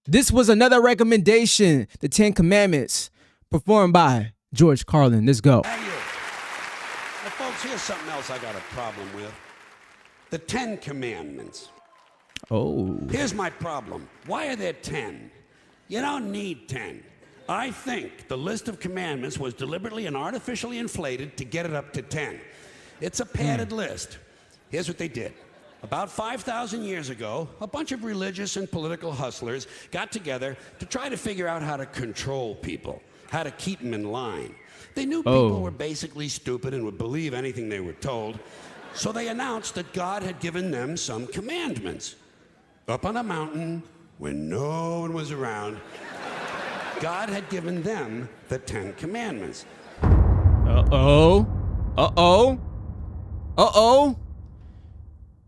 This was another recommendation, the 10 Commandments, performed by George Carlin. Let's go. Hey, you. Now, folks, here's something else I got a problem with. The 10 Commandments. Oh. Here's my problem. Why are there 10? You don't need 10. I think the list of commandments was deliberately and artificially inflated to get it up to 10. It's a padded list. Here's what they did. About 5,000 years ago, a bunch of religious and political hustlers got together to try to figure out how to control people, how to keep them in line. They knew people were basically stupid and would believe anything they were told, so they announced that God had given them some commandments. Up on a mountain, when no one was around, God had given them the 10 Commandments. Uh-oh. Uh-oh. Uh-oh.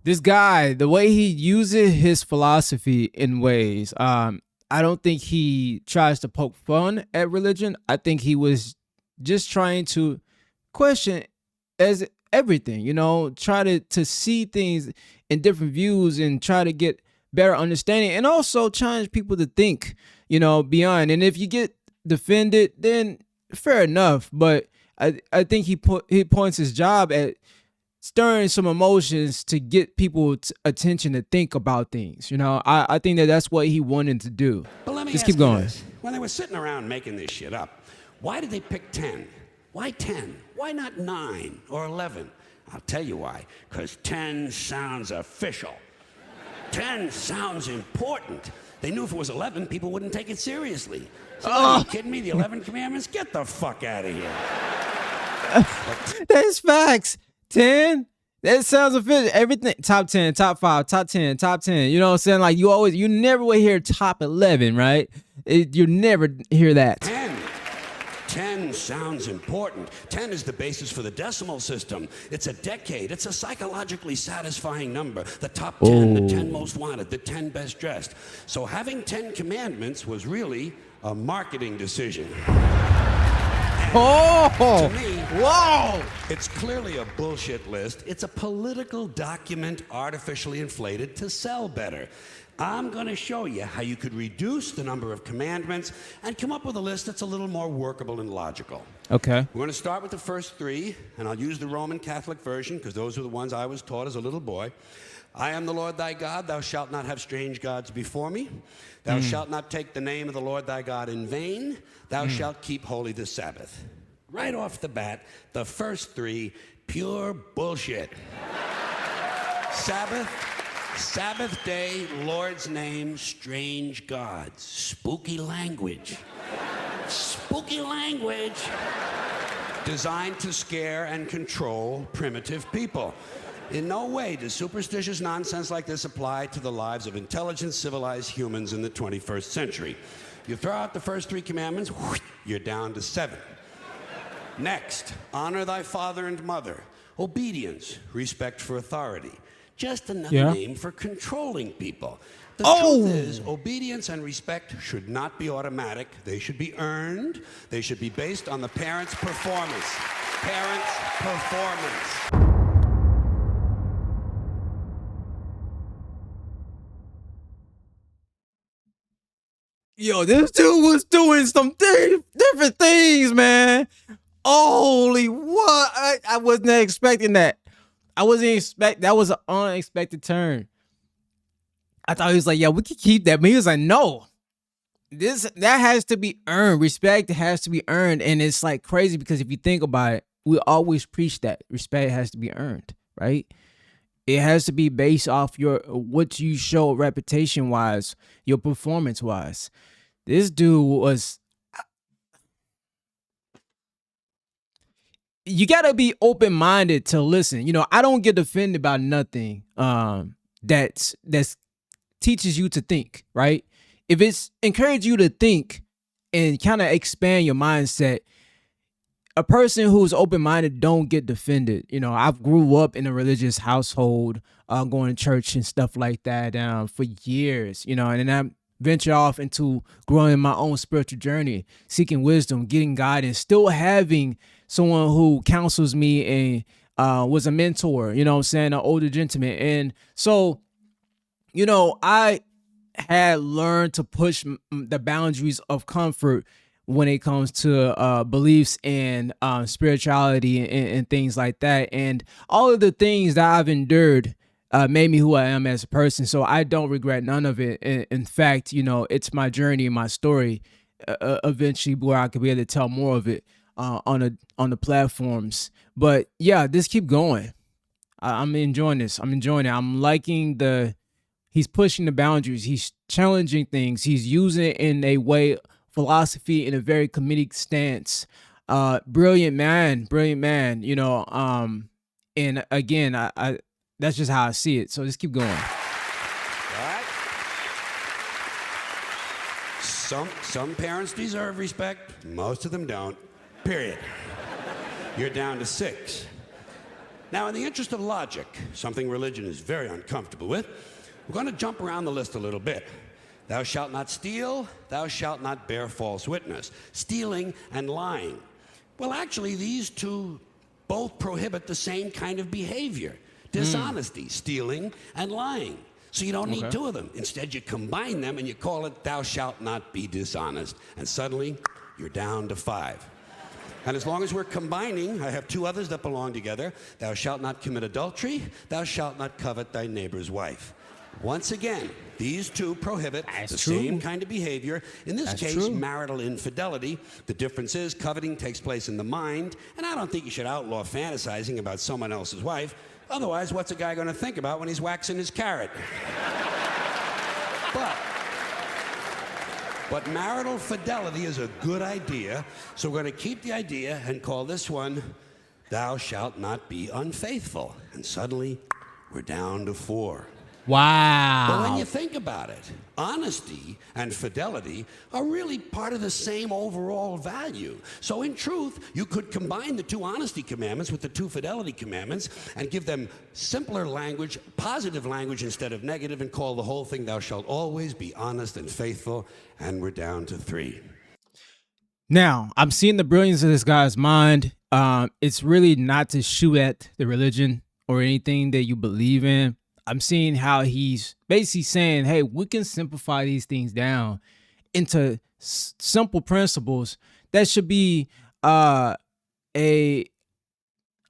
This guy, the way he uses his philosophy in ways, I don't think he tries to poke fun at religion. I think he was just trying to question as everything, you know, try to see things in different views and try to get better understanding, and also challenge people to think, you know, beyond. And if you get defended, then fair enough. But I think he points his job at stirring some emotions to get people's attention to think about things. You know, I think that's what he wanted to do. But let me just ask keep going. you this. When they were sitting around making this shit up, why did they pick 10? Why 10? Why not 9 or 11? I'll tell you why. Because 10 sounds official. 10 sounds important. They knew if it was 11, people wouldn't take it seriously. So are you kidding me? The 11 commandments? Get the fuck out of here. That's facts. 10. That sounds official. Everything. Top 10, top 5, top 10, top 10. You know what I'm saying? Like you never will hear top 11, right? You never hear that. 10. 10 sounds important. 10 is the basis for the decimal system. It's a decade. It's a psychologically satisfying number. The top 10, the 10 most wanted, the 10 best dressed. So having 10 commandments was really a marketing decision. To me, whoa! It's clearly a bullshit list. It's a political document artificially inflated to sell better. I'm going to show you how you could reduce the number of commandments and come up with a list that's a little more workable and logical. Okay. We're going to start with the first 3, and I'll use the Roman Catholic version because those are the ones I was taught as a little boy. I am the Lord thy God. Thou shalt not have strange gods before me. Thou shalt not take the name of the Lord thy God in vain. Thou shalt keep holy the Sabbath. Right off the bat, the first 3, pure bullshit. Sabbath day, Lord's name, strange gods. Spooky language. Spooky language. Designed to scare and control primitive people. In no way does superstitious nonsense like this apply to the lives of intelligent, civilized humans in the 21st century. You throw out the first 3 commandments, you're down to 7. Next, honor thy father and mother. Obedience, respect for authority. Just another name for controlling people. The truth is, obedience and respect should not be automatic. They should be earned. They should be based on the parent's performance. Parent's performance. Yo, this dude was doing some different things, man. Holy what? I wasn't expecting that. That was an unexpected turn. I thought he was like, yeah, we could keep that. But he was like, no. That has to be earned. Respect has to be earned. And it's like crazy because if you think about it, we always preach that respect has to be earned, right? It has to be based off what you show reputation wise, your performance wise. This dude was. You gotta be open minded to listen. You know, I don't get offended by nothing that's teaches you to think, right? If it's encourage you to think and kind of expand your mindset, a person who's open-minded don't get defended. You know, I've grew up in a religious household, going to church and stuff like that for years, you know, and then I venture off into growing my own spiritual journey, seeking wisdom, getting guidance, still having someone who counsels me and was a mentor, you know what I'm saying, an older gentleman. And so, you know, I had learned to push the boundaries of comfort when it comes to beliefs and spirituality and things like that. And all of the things that I've endured made me who I am as a person. So I don't regret none of it. In fact, it's my journey and my story. Eventually, where I could be able to tell more of it on the platforms. But yeah, just keep going. I'm enjoying this. I'm enjoying it. I'm liking he's pushing the boundaries. He's challenging things. He's using it in a way, philosophy in a very comedic stance. Brilliant man. And again, I that's just how I see it. So just keep going. All right. Some parents deserve respect. Most of them don't. Period. You're down to 6. Now, in the interest of logic, something religion is very uncomfortable with, we're going to jump around the list a little bit. Thou shalt not steal, thou shalt not bear false witness. Stealing and lying. Well, actually, these two both prohibit the same kind of behavior. Dishonesty, stealing, and lying. So you don't need two of them. Instead, you combine them and you call it thou shalt not be dishonest. And suddenly, you're down to 5. And as long as we're combining, I have 2 others that belong together. Thou shalt not commit adultery. Thou shalt not covet thy neighbor's wife. Once again, these 2 prohibit the same kind of behavior. In this case, marital infidelity. The difference is coveting takes place in the mind, and I don't think you should outlaw fantasizing about someone else's wife. Otherwise, what's a guy going to think about when he's waxing his carrot? But marital fidelity is a good idea, so we're going to keep the idea and call this one, thou shalt not be unfaithful. And suddenly, we're down to 4. Wow. But when you think about it, honesty and fidelity are really part of the same overall value. So in truth, you could combine the 2 honesty commandments with the 2 fidelity commandments and give them simpler language, positive language instead of negative, and call the whole thing, thou shalt always be honest and faithful, and we're down to 3. Now, I'm seeing the brilliance of this guy's mind. It's really not to shoot at the religion or anything that you believe in. I'm seeing how he's basically saying, hey, we can simplify these things down into simple principles that should be a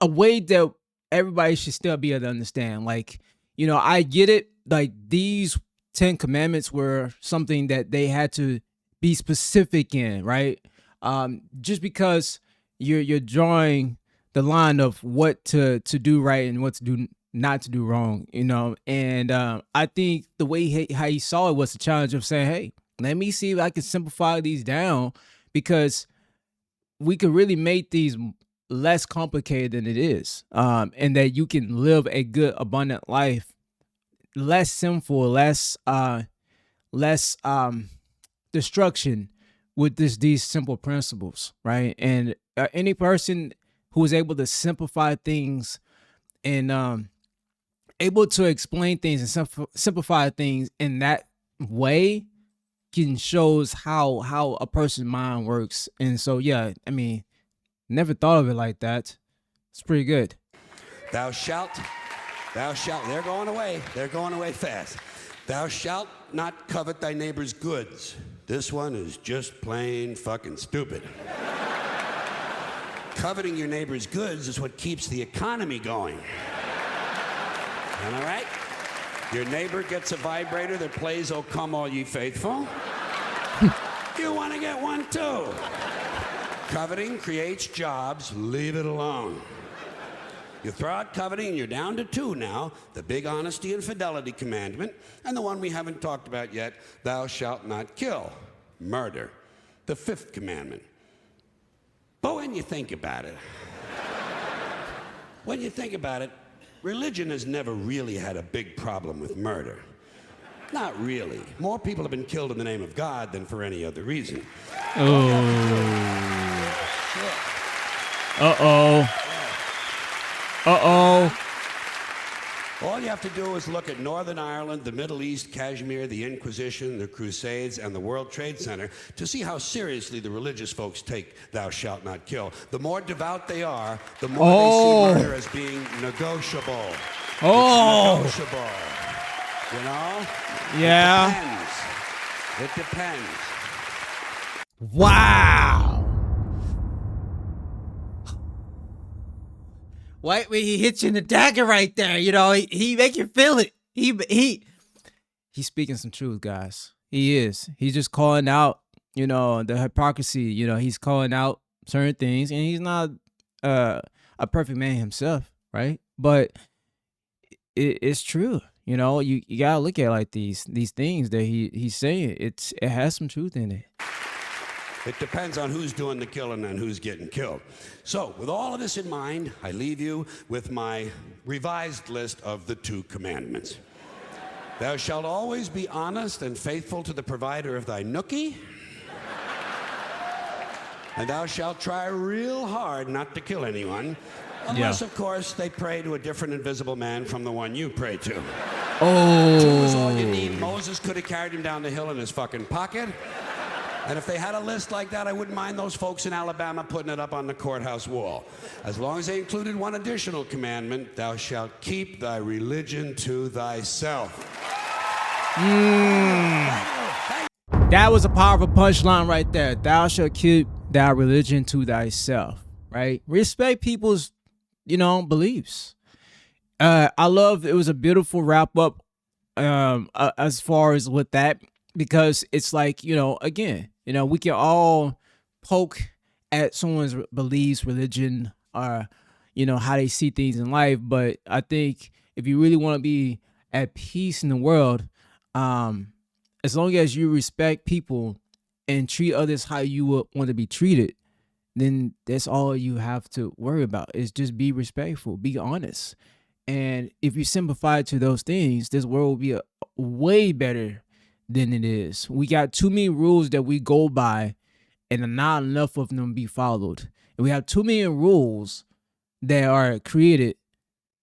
way that everybody should still be able to understand. Like, I get it. Like, these 10 commandments were something that they had to be specific in, right? Just because you're drawing the line of what to do right and what to do not to do wrong, and I think the way how he saw it was a challenge of saying, hey, let me see if I can simplify these down, because we could really make these less complicated than it is, and that you can live a good, abundant life, less sinful, less destruction with these simple principles, right? And any person who is able to simplify things and able to explain things and simplify things in that way can shows how a person's mind works. And so, yeah, I mean, never thought of it like that. It's pretty good. Thou shalt, they're going away fast. Thou shalt not covet thy neighbor's goods. This one is just plain fucking stupid. Coveting your neighbor's goods is what keeps the economy going. Am I right? Your neighbor gets a vibrator that plays "Oh Come All Ye Faithful." You want to get one too. Coveting creates jobs. Leave it alone. You throw out coveting and you're down to 2 now. The big honesty and fidelity commandment, and the one we haven't talked about yet, thou shalt not kill. Murder. The 5th commandment. But when you think about it, religion has never really had a big problem with murder. Not really. More people have been killed in the name of God than for any other reason. All you have to do is look at Northern Ireland, the Middle East, Kashmir, the Inquisition, the Crusades, and the World Trade Center to see how seriously the religious folks take thou shalt not kill. The more devout they are, the more they see murder as being negotiable. It's negotiable. You know? Yeah. It depends. Wow. Why when he hits you in the dagger right there, you know, he make you feel it. He's speaking some truth, guys. He is. He's just calling out, you know, the hypocrisy. You know, he's calling out certain things, and he's not a perfect man himself, right? But it's true. You know, you gotta look at like these things that he's saying. It has some truth in it. It depends on who's doing the killing and who's getting killed. So, with all of this in mind, I leave you with my revised list of the 2 commandments. Thou shalt always be honest and faithful to the provider of thy nookie. And thou shalt try real hard not to kill anyone. Unless, of course, they pray to a different invisible man from the one you pray to. Oh. 2 is all you need. Moses could have carried him down the hill in his fucking pocket. And if they had a list like that, I wouldn't mind those folks in Alabama putting it up on the courthouse wall. As long as they included one additional commandment, thou shalt keep thy religion to thyself. That was a powerful punchline right there. Thou shalt keep thy religion to thyself, right? Respect people's, you know, beliefs. I love, it was a beautiful wrap up as far as with that, because it's like, you know, again, you know, we can all poke at someone's beliefs, religion, or, you know, how they see things in life. But I think if you really want to be at peace in the world, as long as you respect people and treat others how you would want to be treated, then that's all you have to worry about, is just be respectful, be honest. And if you simplify to those things, this world will be way better than it is. We got too many rules that we go by, and not enough of them be followed. And we have too many rules that are created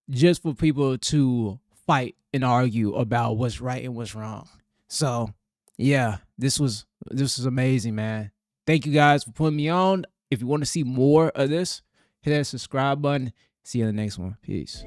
just for people to fight and argue about what's right and what's wrong. So yeah, this was amazing, man. Thank you guys for putting me on. If you want to see more of this, hit that subscribe button. See you in the next one. Peace.